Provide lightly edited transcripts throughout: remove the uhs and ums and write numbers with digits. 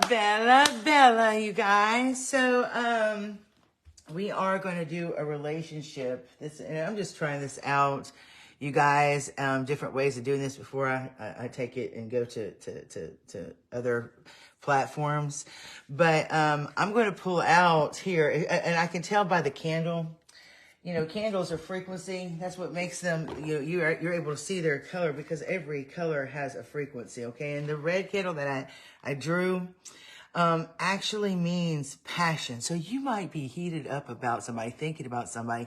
Bella, you guys. So, we are going to do a relationship. And I'm just trying this out, you guys. Different ways of doing this before I take it and go to other platforms. But I'm going to pull out here, and I can tell by the candle. You know, candles are frequency. That's what makes them, you're able to see their color because every color has a frequency, okay? And the red candle that I drew actually means passion. So you might be heated up about somebody, thinking about somebody,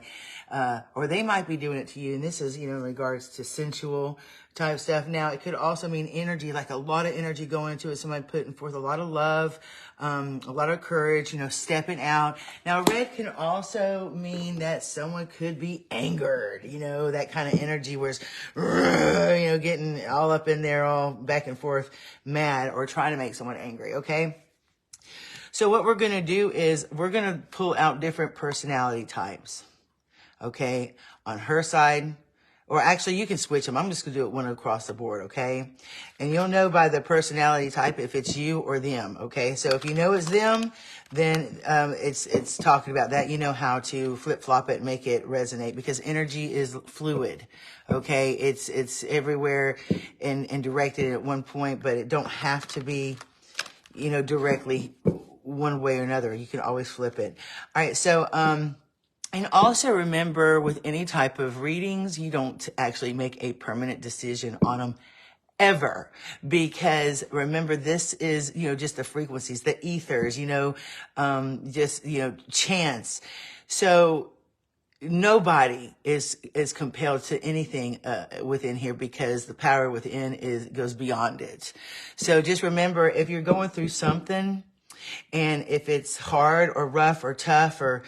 or they might be doing it to you. And this is, in regards to sensual type stuff. Now, it could also mean energy, like a lot of energy going into it. Somebody putting forth a lot of love, a lot of courage, stepping out. Now, red can also mean that someone could be angered, that kind of energy where it's, getting all up in there, all back and forth, mad, or trying to make someone angry, okay? So what we're going to do is we're going to pull out different personality types, okay, on her side. Or actually, you can switch them. I'm just going to do it one across the board, okay? And you'll know by the personality type if it's you or them, okay? So if you know it's them, then it's talking about that. You know how to flip-flop it and make it resonate because energy is fluid, okay? It's everywhere and directed at one point, but it don't have to be, directly one way or another. You can always flip it. All right, so... And also remember, with any type of readings, you don't actually make a permanent decision on them ever. Because remember, this is, just the frequencies, the ethers, chance. So nobody is compelled to anything within here because the power within goes beyond it. So just remember, if you're going through something and if it's hard or rough or tough or,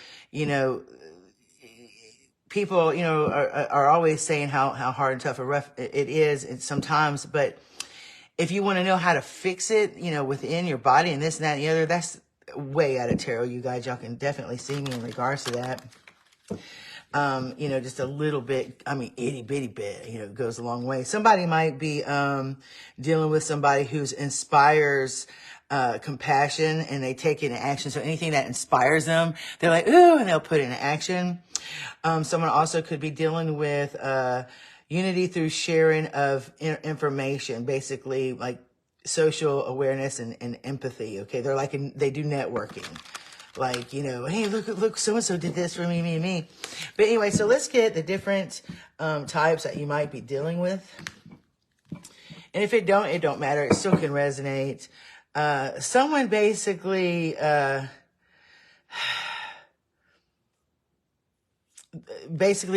people, are always saying how hard and tough or rough it is and sometimes, but if you want to know how to fix it, within your body and this and that and the other, that's way out of tarot, you guys. Y'all can definitely see me in regards to that. Just a little bit, itty bitty bit, goes a long way. Somebody might be dealing with somebody who's inspires compassion and they take it in action. So anything that inspires them, they're like, ooh, and they'll put it in action. Someone also could be dealing with unity through sharing of information, basically like social awareness and empathy. Okay, they're like they do networking. Like, hey, look, so-and-so did this for me. But anyway, so let's get the different types that you might be dealing with. And if it don't matter. It still can resonate. Someone basically,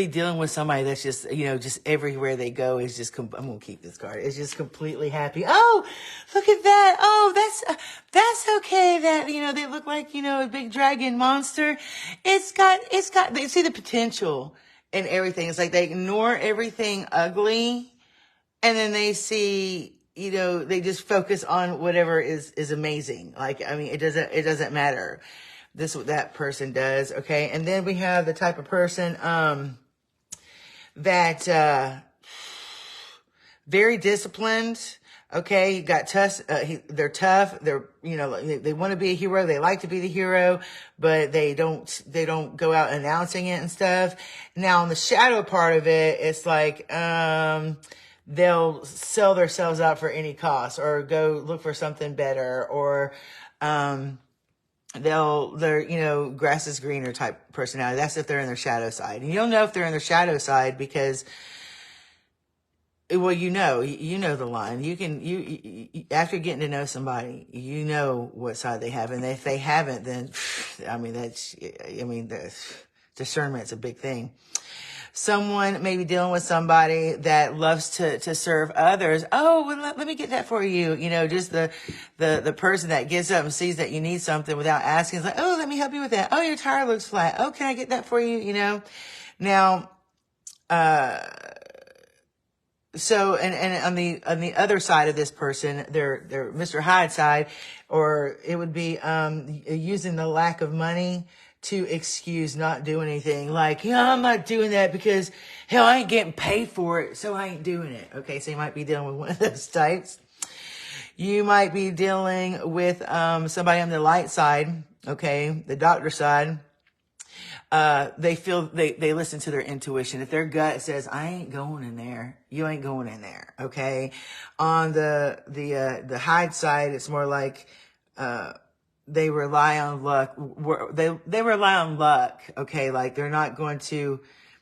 dealing with somebody that's just, just everywhere they go is just, I'm going to keep this card. It's just completely happy. Oh, look at that. Oh, that's okay. That, they look like, a big dragon monster. It's got, they see the potential in everything. It's like they ignore everything ugly and then they see, they just focus on whatever is amazing. Like, it doesn't matter. This is what that person does. Okay. And then we have the type of person, that, very disciplined. Okay. You got tough, they're tough. They're, they want to be a hero. They like to be the hero, but they don't go out announcing it and stuff. Now on the shadow part of it, it's like, they'll sell themselves out for any cost or go look for something better or, they're, grass is greener type personality. That's if they're in their shadow side. And you'll know if they're in their shadow side because, well, you know the line. You after getting to know somebody, you know what side they have. And if they haven't, then, discernment's a big thing. Someone may be dealing with somebody that loves to serve others. Oh, well, let me get that for you. Just the person that gets up and sees that you need something without asking. It's like, oh, let me help you with that. Oh, your tire looks flat. Oh, can I get that for you? Now, so, and on the other side of this person, they're Mr. Hyde side, or it would be, using the lack of money to excuse not doing anything. Like, I'm not doing that because, hell, I ain't getting paid for it, so I ain't doing it. Okay, so you might be dealing with one of those types. You might be dealing with somebody on the light side, okay, the doctor side. They feel they listen to their intuition. If their gut says, I ain't going in there, you ain't going in there. Okay. On the hide side, it's more like, they rely on luck. They rely on luck. Okay. Like they're not going to,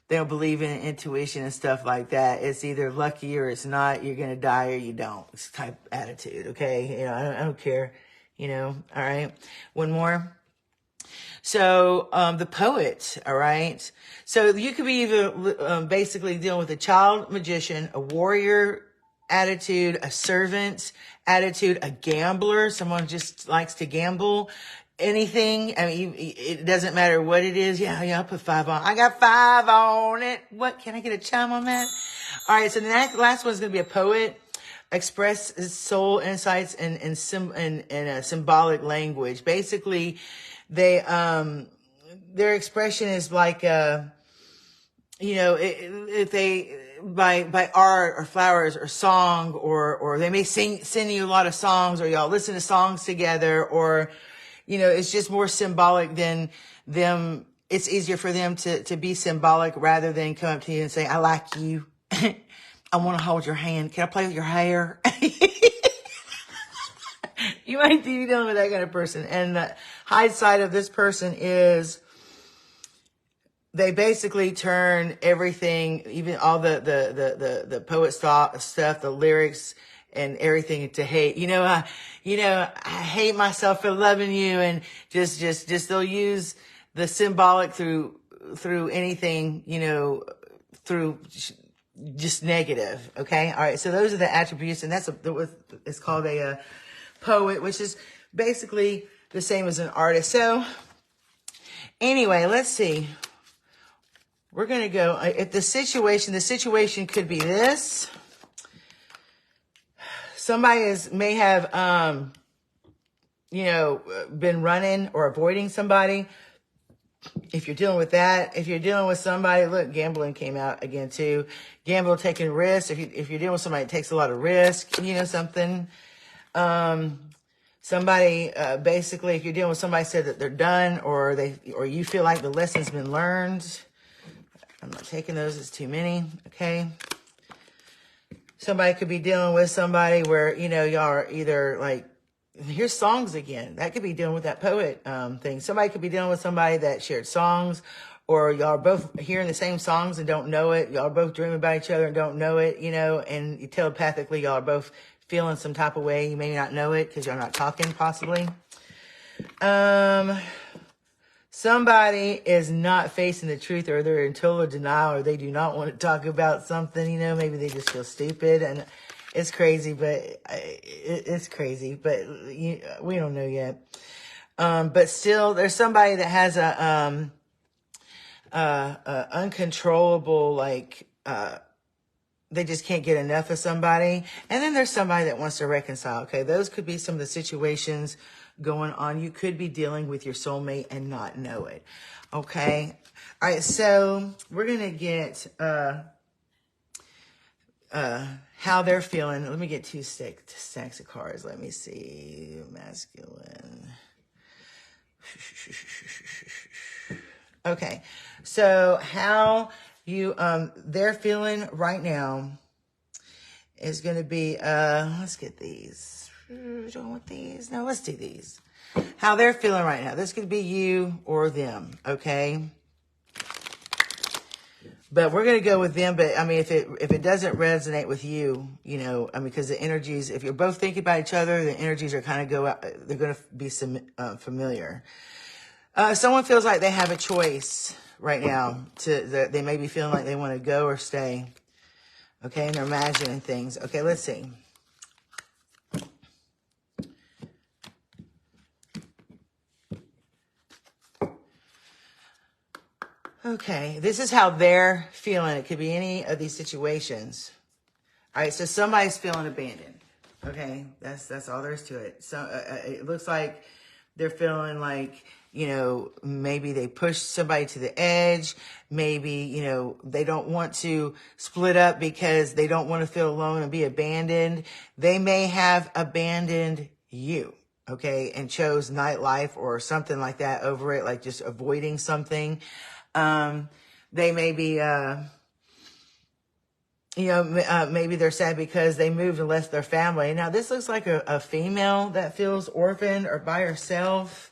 they don't believe in intuition and stuff like that. It's either lucky or it's not. You're going to die or you don't. It's type attitude. Okay. You know, I don't care, you know. All right. One more. So, the poet, all right? So you could be either, basically dealing with a child magician, a warrior attitude, a servant attitude, a gambler, someone just likes to gamble, anything. I mean, it doesn't matter what it is. Yeah, I'll put 5 on. I got 5 on it. What? Can I get a chime on that? All right. So the last one's going to be a poet. Express his soul insights in a symbolic language. Basically, they, their expression is like, you know, if they, by art or flowers or song, or they may send you a lot of songs, or y'all listen to songs together, or, you know, it's just more symbolic than them. It's easier for them to be symbolic rather than come up to you and say, I like you. I want to hold your hand. Can I play with your hair? You might be dealing with that kind of person. And the hide side of this person is they basically turn everything, even all the poet stuff, the lyrics and everything, to hate. I hate myself for loving you, and just they'll use the symbolic through anything, through just negative. Okay. All right. So those are the attributes, and it's called a poet, which is basically the same as an artist. So anyway, let's see. We're going to go, if the situation could be this. Somebody may have, been running or avoiding somebody. If you're dealing with that, if you're dealing with somebody, look, gambling came out again too. Gamble, taking risks. If you're dealing with somebody that takes a lot of risk, something. Somebody, basically, if you're dealing with somebody said that they're done, or you feel like the lesson's been learned. I'm not taking those, it's too many. Okay. Somebody could be dealing with somebody where, y'all are either like, here's songs again. That could be dealing with that poet, thing. Somebody could be dealing with somebody that shared songs, or y'all are both hearing the same songs and don't know it. Y'all are both dreaming about each other and don't know it, and telepathically y'all are both feeling some type of way. You may not know it because you're not talking, possibly. Somebody is not facing the truth, or they're in total denial, or they do not want to talk about something, maybe they just feel stupid, and it's crazy, but we don't know yet. But still, there's somebody that has a uncontrollable, they just can't get enough of somebody. And then there's somebody that wants to reconcile. Okay. Those could be some of the situations going on. You could be dealing with your soulmate and not know it. Okay. All right. So we're going to get, how they're feeling. Let me get 2 stacks of cards. Let me see. Masculine. Okay. So how they're feeling right now is going to be, let's get these. Don't want these. No, let's do these. How they're feeling right now. This could be you or them. Okay. But we're going to go with them. But I mean, if it doesn't resonate with you, because the energies, if you're both thinking about each other, the energies are kind of they're going to be familiar. Someone feels like they have a choice right now. They may be feeling like they want to go or stay. Okay. And they're imagining things. Okay. Let's see. Okay, this is how they're feeling. It could be any of these situations. All right, so somebody's feeling abandoned. Okay, that's all there is to it. So it looks like They're feeling like, maybe they push somebody to the edge. Maybe, they don't want to split up because they don't want to feel alone and be abandoned. They may have abandoned you, okay, and chose nightlife or something like that over it, like just avoiding something. They may be, maybe they're sad because they moved and left their family. Now, this looks like a female that feels orphaned or by herself.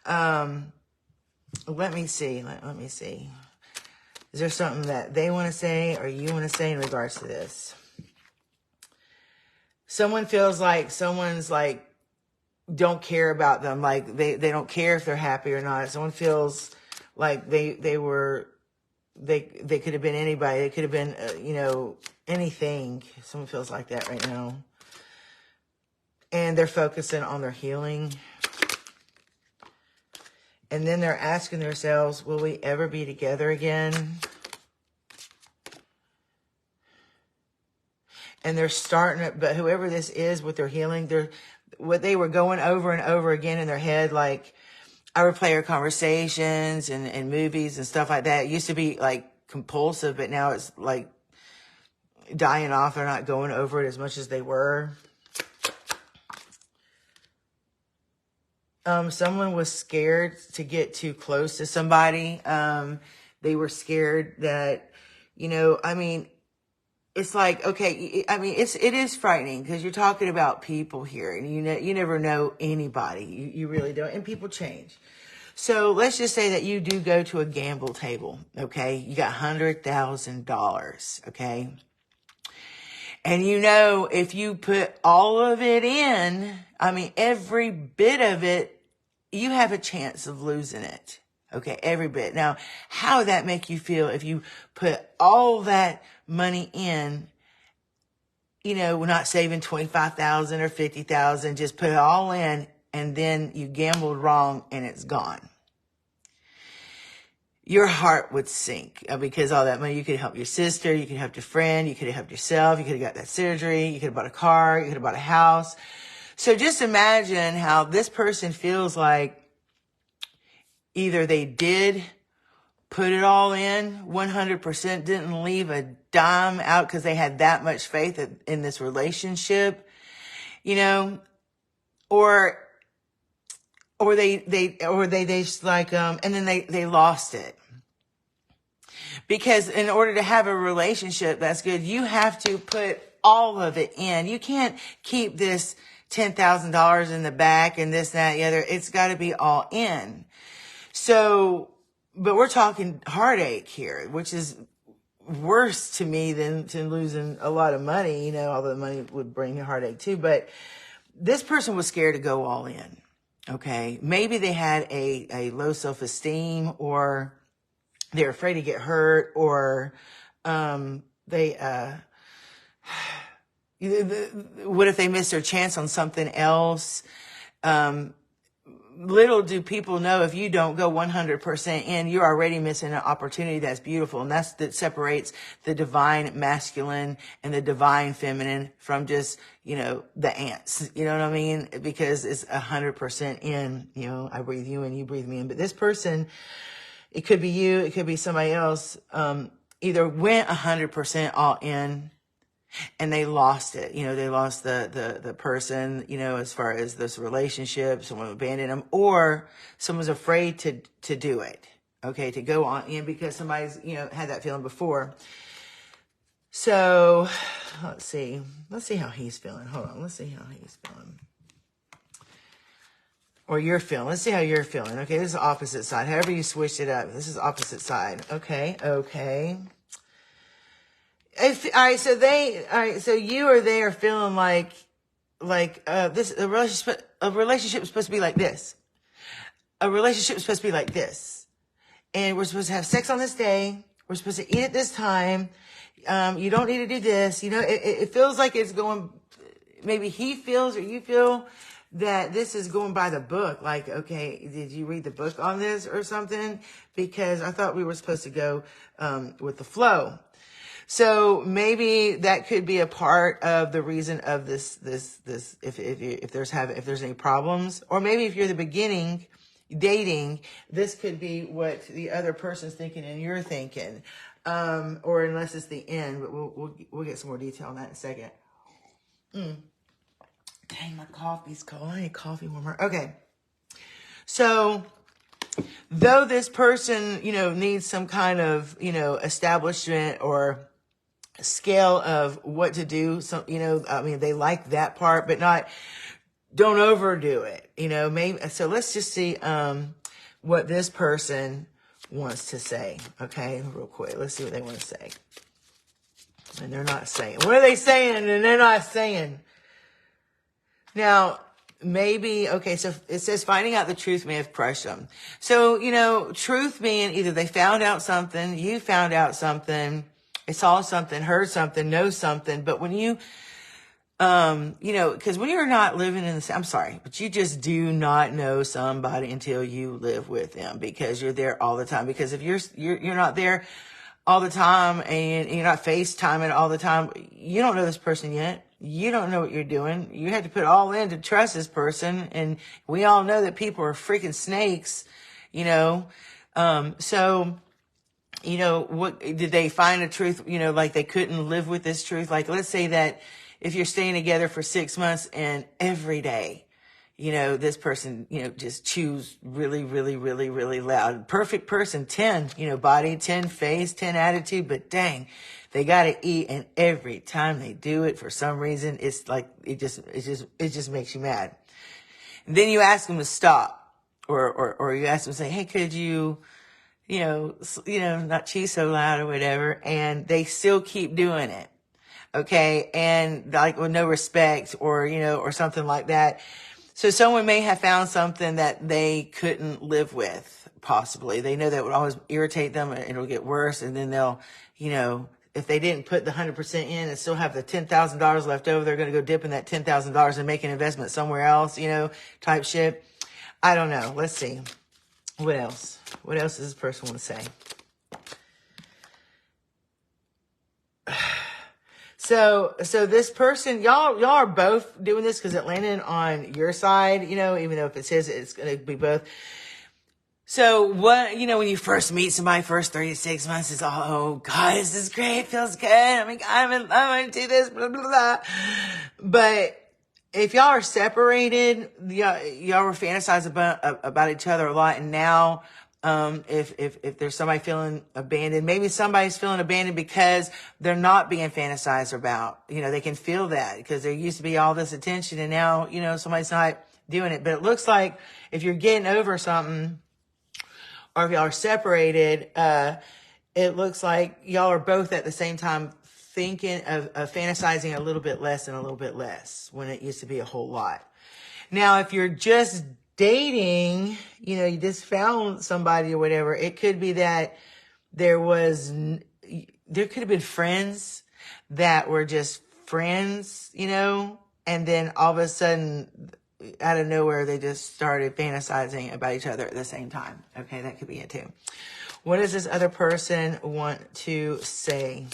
Let me see. Let me see. Is there something that they want to say or you want to say in regards to this? Someone feels like someone's like, don't care about them. Like they don't care if they're happy or not. Someone feels like they could have been anybody. They could have been, anything. Someone feels like that right now. And they're focusing on their healing. And then they're asking themselves, will we ever be together again? And they're starting it, but whoever this is with their healing, what they were going over and over again in their head, like, I replay our conversations and movies and stuff like that. It used to be like compulsive, but now it's like dying off. They're not going over it as much as they were. Someone was scared to get too close to somebody. They were scared that, it's like, okay, it is frightening because you're talking about people here and you never know anybody. You really don't. And people change. So let's just say that you do go to a gamble table. Okay. You got $100,000. Okay. And if you put all of it in, every bit of it, you have a chance of losing it. Okay. Every bit. Now, how would that make you feel if you put all that money in, we're not saving 25,000 or 50,000, just put it all in and then you gambled wrong and it's gone. Your heart would sink because all that money, you could help your sister, you could help your friend, you could have helped yourself, you could have got that surgery, you could have bought a car, you could have bought a house. So just imagine how this person feels like either they did put it all in 100%, didn't leave a dime out because they had that much faith in this relationship, or they just like, and then they lost it. Because in order to have a relationship that's good, you have to put all of it in. You can't keep this $10,000 in the back and this, that, and the other. It's got to be all in. So, but we're talking heartache here, which is worse to me than losing a lot of money, although the money would bring heartache too. But this person was scared to go all in. Okay. Maybe they had a low self-esteem, or they're afraid to get hurt, or, what if they miss their chance on something else? Little do people know, if you don't go 100% in, you're already missing an opportunity that's beautiful. And that separates the divine masculine and the divine feminine from just, the ants. You know what I mean? Because it's 100% in, I breathe you in, you breathe me in. But this person, it could be you, it could be somebody else, either went 100% all in, and they lost it. They lost the person, as far as this relationship, someone abandoned them, or someone's afraid to do it. Okay. To go on in because somebody's, had that feeling before. So let's see how he's feeling. Hold on. Let's see how he's feeling. Or you're feeling. Let's see how you're feeling. Okay. This is opposite side. However you switched it up. This is opposite side. Okay. So you or they are feeling like this, a relationship is supposed to be like this. A relationship is supposed to be like this. And we're supposed to have sex on this day. We're supposed to eat at this time. You don't need to do this. It feels like it's going, maybe he feels or you feel that this is going by the book. Like, okay, did you read the book on this or something? Because I thought we were supposed to go, with the flow. So maybe that could be a part of the reason of this, if there's any problems, or maybe if you're the beginning dating, this could be what the other person's thinking and you're thinking. Or unless it's the end, but we'll get some more detail on that in a second. Dang, my coffee's cold. I need coffee warmer. Okay. So, though this person, needs some kind of, establishment or scale of what to do. So, they like that part, but don't overdo it, maybe. So let's just see, what this person wants to say. Okay. Real quick. Let's see what they want to say. And they're not saying. What are they saying? And they're not saying. Now, maybe, okay, so it says finding out the truth may have crushed them. So, truth being either they found out something, you found out something, they saw something, heard something, know something. But when you, because when you're not living in the, I'm sorry, but you just do not know somebody until you live with them, because you're there all the time. Because if you're not there all the time and you're not FaceTiming all the time, you don't know this person yet. You don't know what you're doing. You had to put all in to trust this person. And we all know that people are freaking snakes, so, what did they find a truth, like they couldn't live with this truth? Like, let's say that if you're staying together for 6 months and every day, this person, just chews really, really, really, really loud. Perfect person, 10, body, 10 face, 10 attitude, but dang, they got to eat. And every time they do it, for some reason, it's like, it just makes you mad. And then you ask them to stop, or you ask them to say, hey, could you, not chew so loud or whatever. And they still keep doing it. Okay. And like with no respect or something like that. So someone may have found something that they couldn't live with, possibly. They know that would always irritate them and it'll get worse. And then they'll, if they didn't put the 100% in and still have the $10,000 left over, they're going to go dip in that $10,000 and make an investment somewhere else, type shit. I don't know. Let's see. What else? What else does this person want to say? So this person, y'all are both doing this because it landed on your side, even though if it says it's going to be both. So what, when you first meet somebody, first 3 to 6 months is, oh God, this is great. Feels good. I mean, I'm going to do this, blah, blah, blah. But if y'all are separated, y'all were fantasizing about each other a lot. And now, if there's somebody feeling abandoned, maybe somebody's feeling abandoned because they're not being fantasized about, they can feel that because there used to be all this attention and now, somebody's not doing it. But it looks like if you're getting over something or if y'all are separated, it looks like y'all are both at the same time thinking of fantasizing a little bit less and a little bit less when it used to be a whole lot. Now, if you're just dating, you just found somebody or whatever, it could be that there could have been friends that were just friends, and then all of a sudden, out of nowhere, they just started fantasizing about each other at the same time. Okay, that could be it too. What does this other person want to say?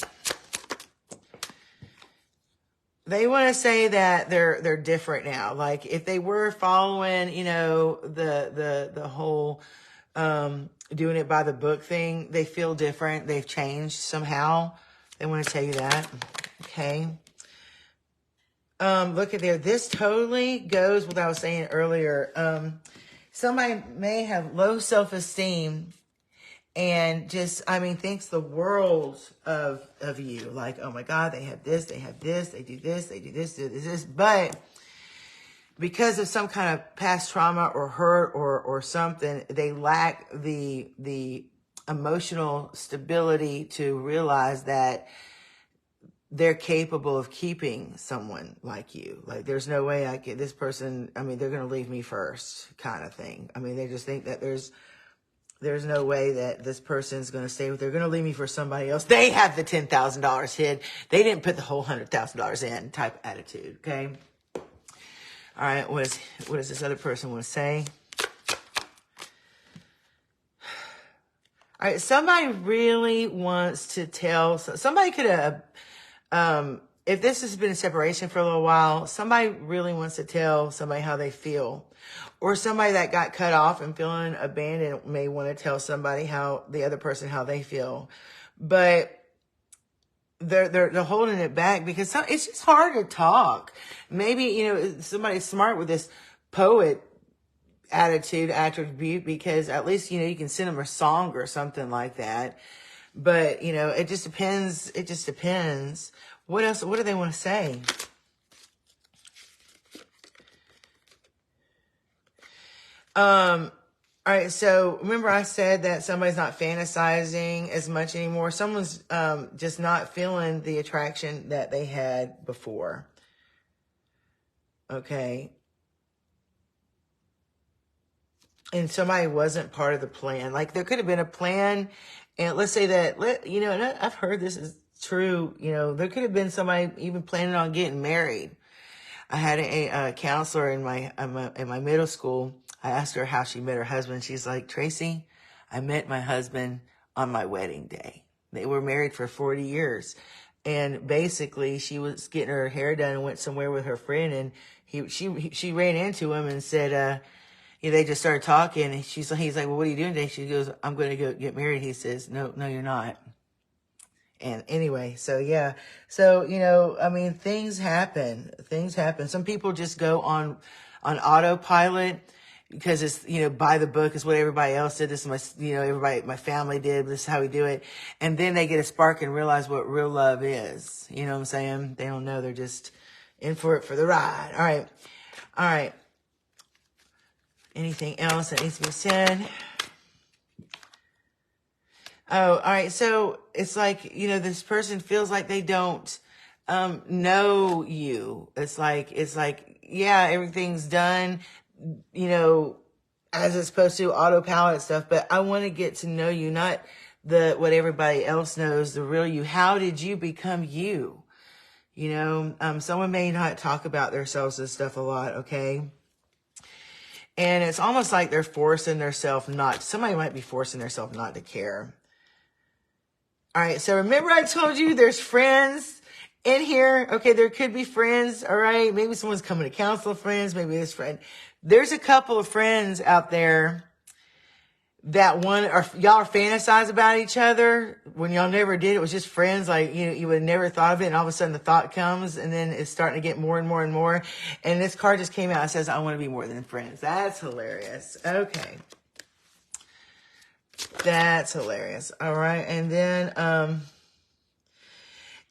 They want to say that they're different now. Like if they were following, the whole doing it by the book thing, they feel different. They've changed somehow. They want to tell you that. Okay. Look at there. This totally goes with what I was saying earlier. Somebody may have low self-esteem and just, thinks the world of you. Like, oh my God, they have this, they do this. But because of some kind of past trauma or hurt or something, they lack the emotional stability to realize that they're capable of keeping someone like you. Like, there's no way this person, they're going to leave me first kind of thing. They just think that there's no way that this person's going to stay with. They're going to leave me for somebody else. They have the $10,000 hid. They didn't put the whole $100,000 in type attitude. Okay. All right. What does this other person want to say? All right, somebody really wants to tell, somebody could have, if this has been a separation for a little while, somebody really wants to tell somebody how they feel. Or somebody that got cut off and feeling abandoned may want to tell somebody how, the other person, how they feel. But they're holding it back because it's just hard to talk. Maybe, you know, somebody's smart with this poet attribute, because at least, you know, you can send them a song or something like that. But, you know, it just depends. It just depends. What else? What do they want to say? All right. So remember I said that somebody's not fantasizing as much anymore. Someone's, just not feeling the attraction that they had before. Okay. And somebody wasn't part of the plan. Like there could have been a plan, and let's say that, you know, and I've heard this is true. You know, there could have been somebody even planning on getting married. I had a counselor in my middle school. I asked her how she met her husband. She's like, Tracy, I met my husband on my wedding day. They were married for 40 years. And basically she was getting her hair done and went somewhere with her friend, and she ran into him and said, yeah, they just started talking, and he's like, well, what are you doing today? She goes, I'm going to go get married. He says, no, you're not. And anyway, so yeah. So, you know, I mean, things happen. Some people just go on autopilot because it's, you know, by the book is what everybody else did. This is my, you know, my family did. This is how we do it. And then they get a spark and realize what real love is. You know what I'm saying? They don't know. They're just in for it for the ride. All right. Anything else that needs to be said? Oh, all right. So it's like, you know, this person feels like they don't know you. It's like, yeah, everything's done, you know, as it's supposed to, autopilot stuff, but I want to get to know you, not what everybody else knows, the real you. How did you become you? You know, someone may not talk about themselves and stuff a lot, okay? And it's almost like they're forcing themselves somebody might be forcing themselves not to care. All right. So remember I told you there's friends in here. Okay. There could be friends. All right. Maybe someone's coming to counsel friends. Maybe this friend. There's a couple of friends out there that y'all are fantasize about each other when y'all never did. It was just friends. Like, you know, you would have never thought of it. And all of a sudden the thought comes, and then it's starting to get more and more and more. And this card just came out and says, I want to be more than friends. That's hilarious. Okay. That's hilarious. All right.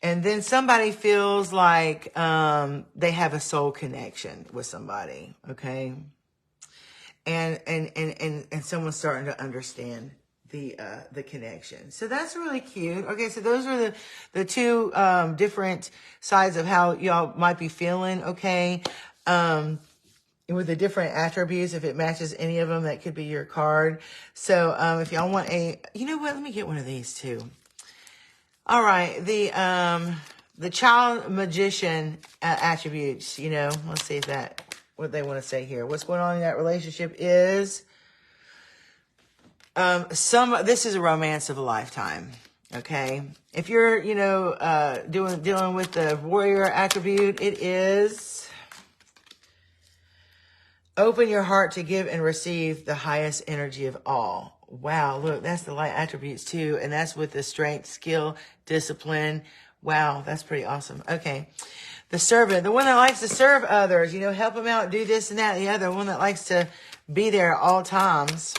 And then somebody feels like, they have a soul connection with somebody. Okay. And someone's starting to understand the connection. So that's really cute. Okay. So those are the two, different sides of how y'all might be feeling. Okay. With the different attributes, if it matches any of them, that could be your card. So, if y'all want you know what? Let me get one of these too. All right. The child magician attributes, you know, let's see what they want to say here. What's going on in that relationship is, this is a romance of a lifetime. Okay. If you're, you know, dealing with the warrior attribute, it is open your heart to give and receive the highest energy of all. Wow. Look, that's the light attributes too. And that's with the strength, skill, discipline. Wow. That's pretty awesome. Okay. The servant, the one that likes to serve others, you know, help them out, do this and that, and the other one that likes to be there at all times.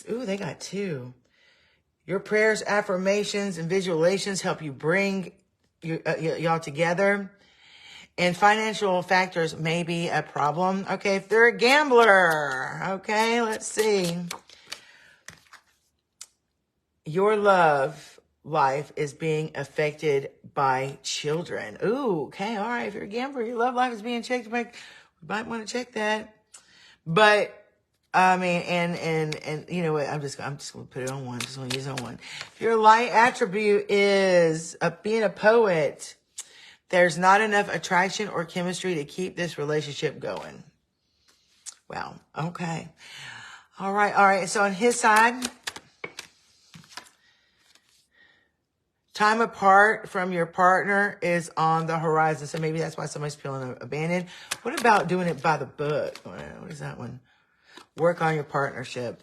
Ooh, they got two. Your prayers, affirmations, and visualizations help you bring y'all together. And financial factors may be a problem. Okay, if they're a gambler. Okay, let's see. Your love life is being affected by children. Ooh, okay, all right. If you're a gambler, your love life is being checked by, you might want to check that. But I mean, and you know what? I'm just gonna put it on one. Just gonna use it on one. If your light attribute is being a poet, there's not enough attraction or chemistry to keep this relationship going. Wow. Okay. All right. So on his side, Time apart from your partner is on the horizon. So maybe that's why somebody's feeling abandoned. What about doing it by the book? What is that one? Work on your partnership.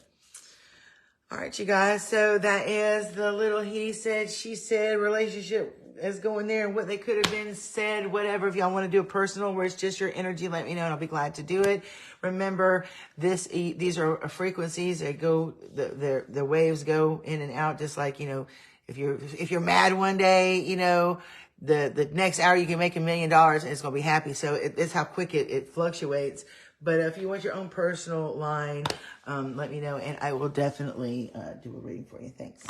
All right, you guys. So that is the little he said, she said relationship is going there and what they could have been said, whatever. If y'all want to do a personal where it's just your energy, let me know and I'll be glad to do it. Remember, these are frequencies that go, the waves go in and out, just like, you know, if you're mad one day, you know, the next hour you can make $1 million and it's going to be happy. So it's how quick it fluctuates. But if you want your own personal line, let me know and I will definitely do a reading for you. Thanks.